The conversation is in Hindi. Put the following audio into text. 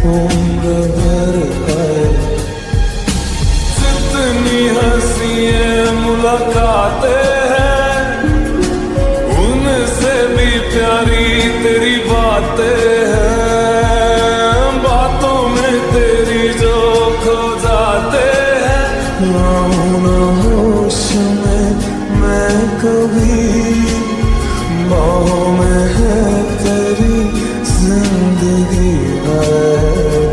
उम्र भर है। जितनी हंसियां मुलाकातें हैं, उनसे भी प्यारी तेरी बातें हैं। बातों में तेरी जो खो जाते हैं, आऊं न होश में मैं कभी, बाहों में है तेरी जिंदगी है।